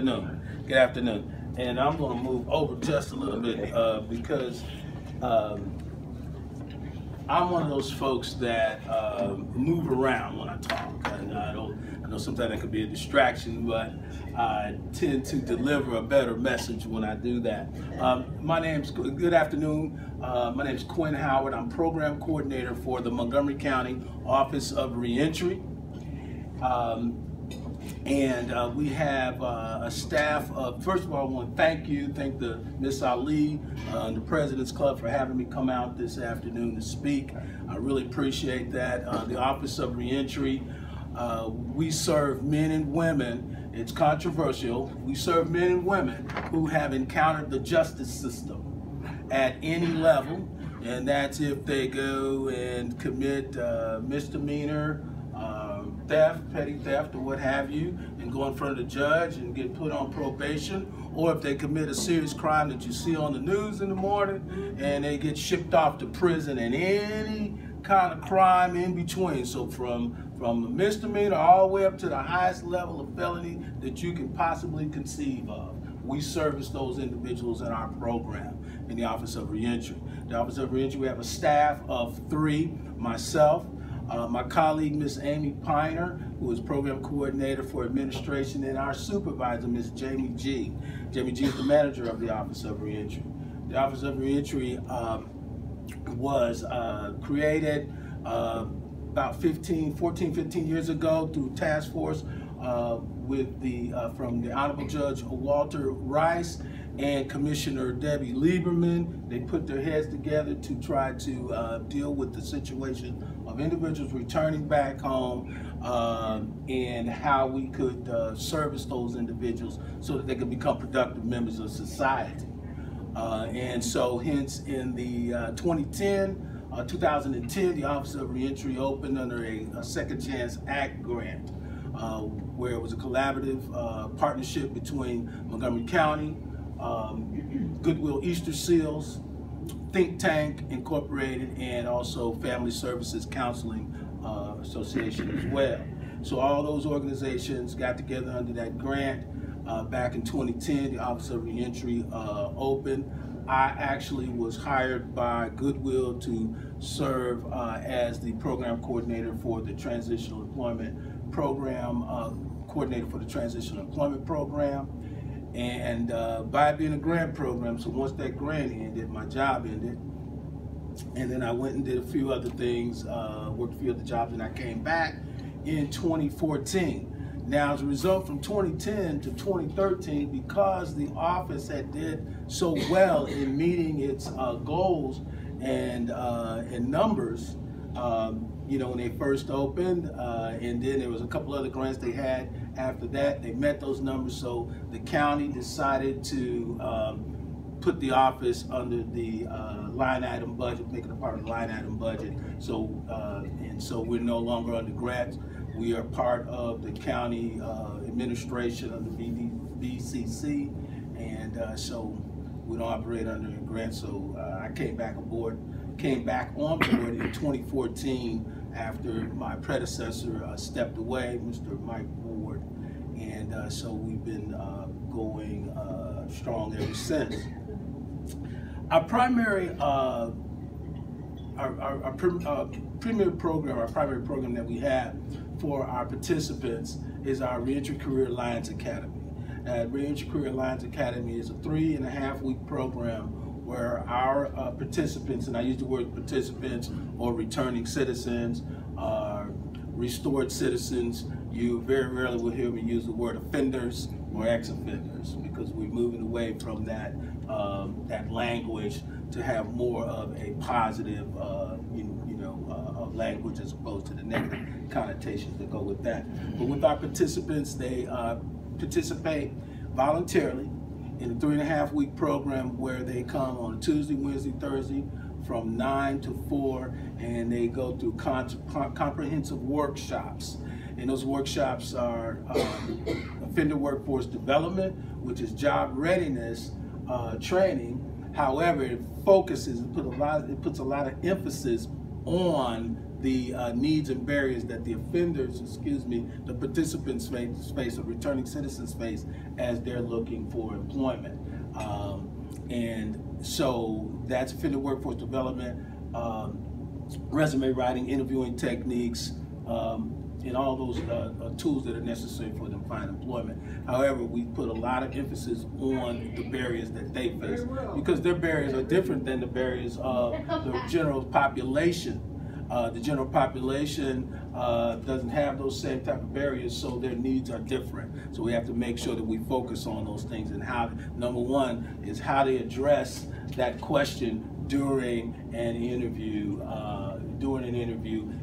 afternoon. Good afternoon. And I'm going to move over just a little bit because I'm one of those folks that move around when I talk. And I know sometimes that could be a distraction, but I tend to deliver a better message when I do that. Good afternoon. My name's Quinn Howard. I'm program coordinator for the Montgomery County Office of Reentry. We have a staff of, first of all, I want to thank the Miss Ali, the President's Club, for having me come out this afternoon to speak. I really appreciate that. The Office of Reentry, we serve men and women. It's controversial. We serve men and women who have encountered the justice system at any level, and that's if they go and commit misdemeanor, theft, petty theft, or what have you, and go in front of the judge and get put on probation, or if they commit a serious crime that you see on the news in the morning and they get shipped off to prison, and any kind of crime in between. So from a misdemeanor all the way up to the highest level of felony that you can possibly conceive of. We service those individuals in our program in the Office of Reentry. The Office of Reentry, we have a staff of 3, myself, my colleague, Miss Amy Piner, who is program coordinator for administration, and our supervisor, Miss Jamie G. Jamie G is the manager of the Office of Reentry. The Office of Reentry was created about 14, 15 years ago through task force from the Honorable Judge Walter Rice and Commissioner Debbie Lieberman. They put their heads together to try to deal with the situation of individuals returning back home and how we could service those individuals so that they could become productive members of society. And so hence in the 2010, the Office of Reentry opened under a Second Chance Act grant, where it was a collaborative partnership between Montgomery County, Goodwill Easter Seals, Think Tank Incorporated, and also Family Services Counseling Association as well. So all those organizations got together under that grant. Back in 2010, the Office of Reentry opened. I actually was hired by Goodwill to serve as the program coordinator for the Transitional Employment Program, And by being a grant program, so once that grant ended, my job ended. And then I went and did a few other things, worked a few other jobs, and I came back in 2014. Now, as a result, from 2010 to 2013, because the office had did so well in meeting its goals and numbers, you know, when they first opened, and then there was a couple other grants they had after that. They met those numbers, so the county decided to put the office under the line item budget, make it a part of the line item budget. So and so we're no longer under grants. We are part of the county administration under BCC, and so we don't operate under a grant. So I came back on board in 2014 after my predecessor stepped away, Mr. Mike Ward, and so we've been going strong ever since. Our primary primary program that we have for our participants is our Reentry Career Alliance Academy. Reentry Career Alliance Academy is a 3.5-week program where our participants, and I use the word participants or returning citizens, restored citizens. You very rarely will hear me use the word offenders or ex-offenders, because we're moving away from that language to have more of a positive language as opposed to the negative connotations that go with that. But with our participants, they participate voluntarily in a 3.5-week program where they come on Tuesday, Wednesday, Thursday from 9 to 4, and they go through comprehensive workshops. And those workshops are offender workforce development, which is job readiness training. However, it focuses, it puts a lot of emphasis on the needs and barriers that the offenders, the participants face, or returning citizens face as they're looking for employment. And so that's offender workforce development, resume writing, interviewing techniques, and all those tools that are necessary for them to find employment. However, we put a lot of emphasis on the barriers that they face, because their barriers are different than the barriers of the general population. The general population doesn't have those same type of barriers, so their needs are different. So we have to make sure that we focus on those things, and how, number one, is how to address that question during an interview,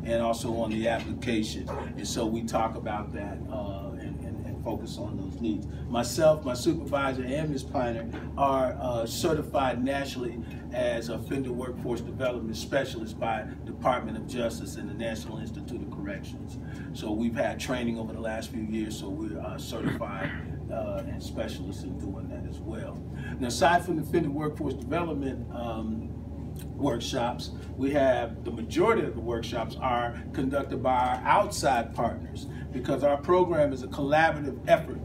and also on the application. And so we talk about that and focus on those needs. Myself, my supervisor, and Ms. Piner are certified nationally as offender workforce development specialists by Department of Justice and the National Institute of Corrections. So we've had training over the last few years, so we're certified and specialists in doing that as well. Now, aside from the offender workforce development workshops, we have the majority of the workshops are conducted by our outside partners, because our program is a collaborative effort.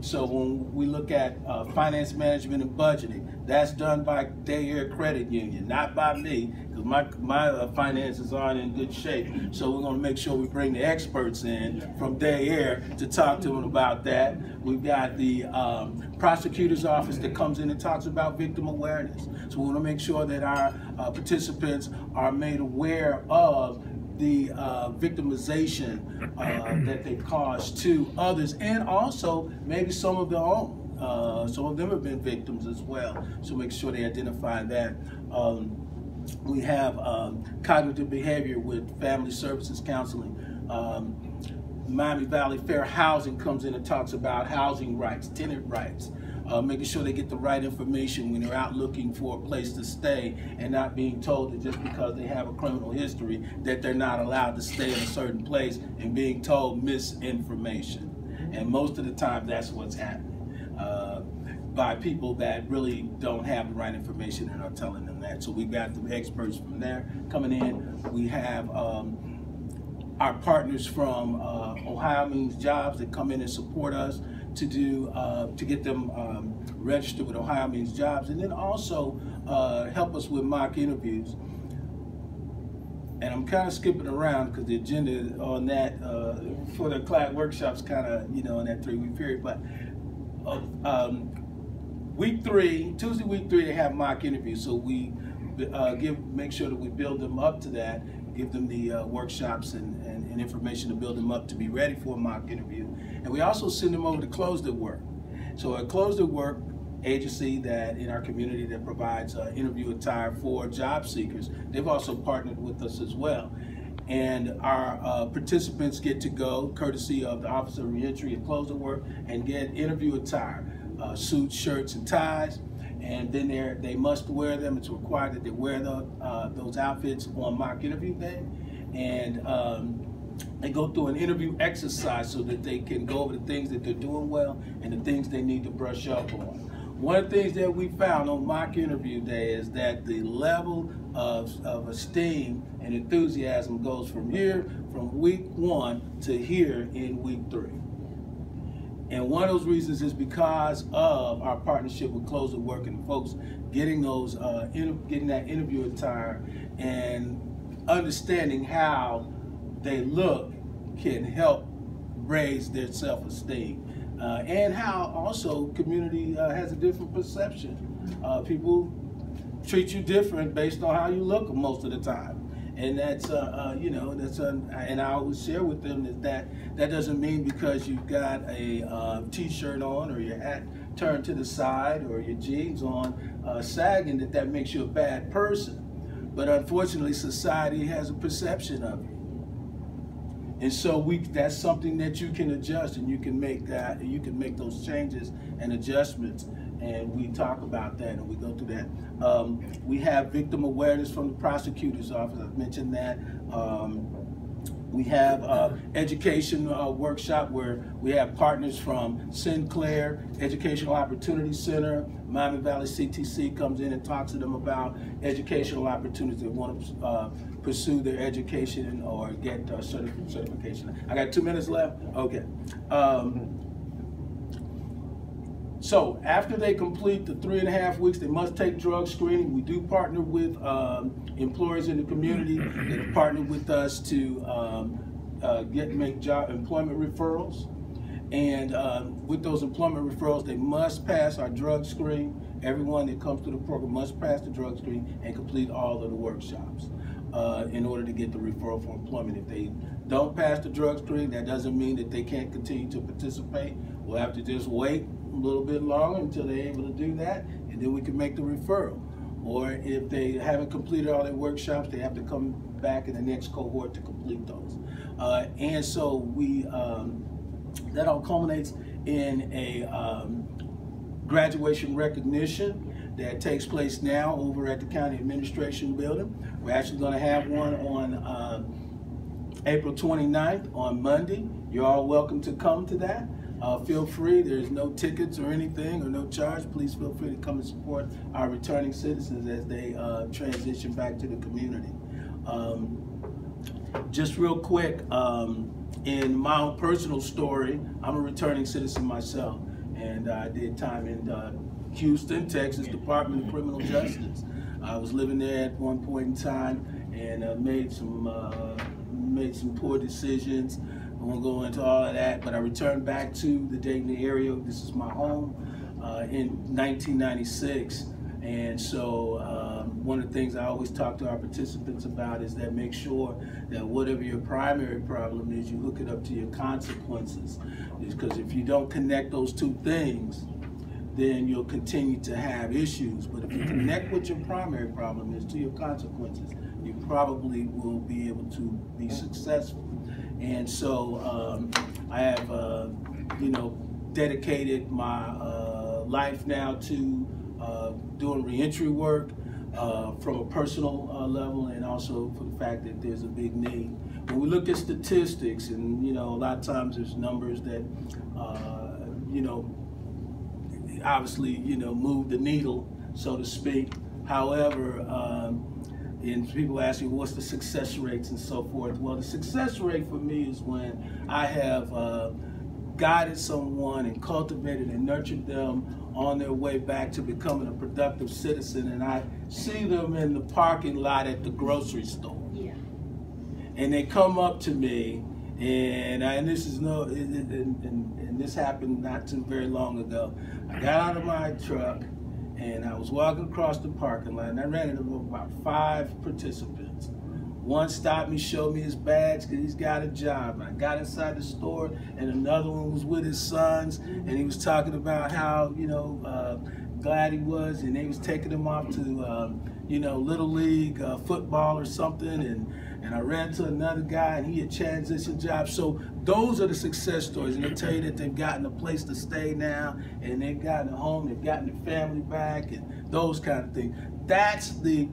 So when we look at finance management and budgeting, that's done by Day Air Credit Union, not by me, because my finances aren't in good shape. So we're going to make sure we bring the experts in from Day Air to talk to them about that. We've got the prosecutor's office that comes in and talks about victim awareness. So we want to make sure that our participants are made aware of the victimization that they cause to others, and also maybe some of their own. Some of them have been victims as well, so make sure they identify that. We have cognitive behavior with family services counseling. Miami Valley Fair Housing comes in and talks about housing rights, tenant rights, making sure they get the right information when they're out looking for a place to stay, and not being told that just because they have a criminal history that they're not allowed to stay in a certain place, and being told misinformation. And most of the time that's what's happening, by people that really don't have the right information and are telling them that. So we got the experts from there coming in. We have our partners from Ohio Means Jobs that come in and support us to do to get them registered with Ohio Means Jobs, and then also help us with mock interviews. And I'm kind of skipping around because the agenda on that for the class workshops kind of, in that 3-week period. But week 3, Tuesday week 3, they have mock interviews. So we make sure that we build them up to that, give them the workshops and information to build them up to be ready for a mock interview. And we also send them over to Close the Work. So a Close the Work agency that in our community that provides interview attire for job seekers, they've also partnered with us as well. And our participants get to go, courtesy of the Office of Reentry and Close the Work, and get interview attire, suits, shirts, and ties. And then they must wear them. It's required that they wear those outfits on mock interview day. And they go through an interview exercise so that they can go over the things that they're doing well and the things they need to brush up on. One of the things that we found on mock interview day is that the level of esteem and enthusiasm goes from week 1 to here in week 3. And one of those reasons is because of our partnership with Close the Work and folks getting those getting that interview attire and understanding how they look can help raise their self-esteem, and how also community has a different perception. People treat you different based on how you look most of the time. And that's, and I always share with them that doesn't mean because you've got a t-shirt on or your hat turned to the side or your jeans on sagging that makes you a bad person. But unfortunately, society has a perception of you. And so that's something that you can adjust, and you can make those changes and adjustments. And we talk about that and we go through that. We have victim awareness from the prosecutor's office. I've mentioned that. We have education workshop where we have partners from Sinclair Educational Opportunity Center. Miami Valley CTC comes in and talks to them about educational opportunities. They want to pursue their education or get certification. I got 2 minutes left? Okay. So after they complete the 3.5 weeks, they must take drug screening. We do partner with employers in the community that have partnered with us to make job employment referrals. And with those employment referrals, they must pass our drug screen. Everyone that comes to the program must pass the drug screen and complete all of the workshops in order to get the referral for employment. If they don't pass the drug screen, that doesn't mean that they can't continue to participate. We'll have to just wait a little bit longer until they're able to do that, and then we can make the referral. Or if they haven't completed all their workshops, they have to come back in the next cohort to complete those. And so we that all culminates in a graduation recognition that takes place now over at the County Administration Building. We're actually going to have one on April 29th on Monday. You're all welcome to come to that. Feel free, there's no tickets or anything or no charge. Please feel free to come and support our returning citizens as they transition back to the community. Just real quick, in my own personal story, I'm a returning citizen myself, and I did time in Houston, Texas Department of Criminal Justice. I was living there at one point in time and made some poor decisions. I won't go into all of that, but I returned back to the Dayton area. This is my home in 1996. And so one of the things I always talk to our participants about is that make sure that whatever your primary problem is, you hook it up to your consequences. Because if you don't connect those two things, then you'll continue to have issues. But if you connect what your primary problem is to your consequences, you probably will be able to be successful. And so I have, dedicated my life now to doing reentry work from a personal level, and also for the fact that there's a big need. When we look at statistics, and a lot of times there's numbers that obviously move the needle, so to speak. However, and people ask me, what's the success rates and so forth? Well, the success rate for me is when I have guided someone and cultivated and nurtured them on their way back to becoming a productive citizen, and I see them in the parking lot at the grocery store. Yeah. And they come up to me, and this is and this happened not too very long ago. I got out of my truck and I was walking across the parking lot, and I ran into about 5 participants. One stopped me, showed me his badge because he's got a job. And I got inside the store, and another one was with his sons, and he was talking about how glad he was, and they was taking him off to Little League football or something, and I ran to another guy, and he had transitioned jobs. So those are the success stories, and they tell you that they've gotten a place to stay now, and they've gotten a home, they've gotten their family back, and those kind of things. That's the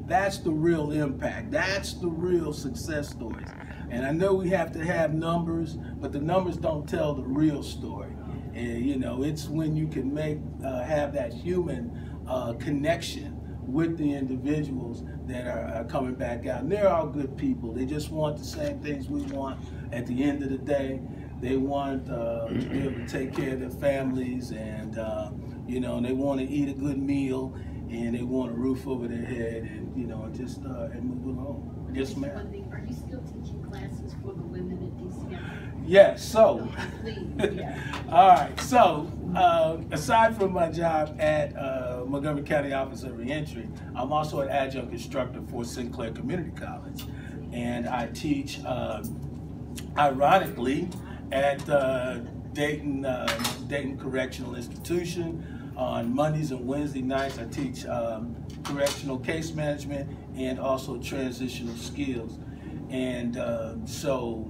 real impact. That's the real success stories. And I know we have to have numbers, but the numbers don't tell the real story. And it's when you can have that human connection with the individuals that are coming back out. And they're all good people. They just want the same things we want at the end of the day. They want to be able to take care of their families, and they want to eat a good meal, and they want a roof over their head, and and move along. Yes, ma'am. Are you still teaching classes for the women at DCI? Yes. So. Please, yeah. All right. So aside from my job at Montgomery County Office of Reentry, I'm also an adjunct instructor for Sinclair Community College, and I teach, ironically, at Dayton Correctional Institution. On Mondays and Wednesday nights, I teach correctional case management and also transitional skills. And so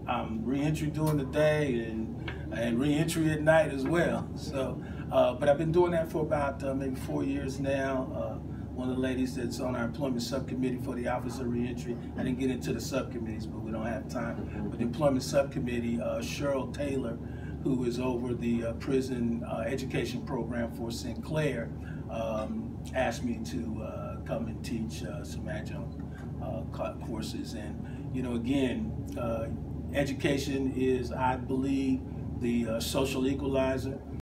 I'm reentry during the day and reentry at night as well. So, but I've been doing that for about maybe 4 years now. one of the ladies that's on our employment subcommittee for the Office of Reentry. I didn't get into the subcommittees, but we don't have time. But the employment subcommittee, Cheryl Taylor, who is over the prison education program for Sinclair, asked me to come and teach some adjunct courses. And, you know, again, education is, I believe, the social equalizer.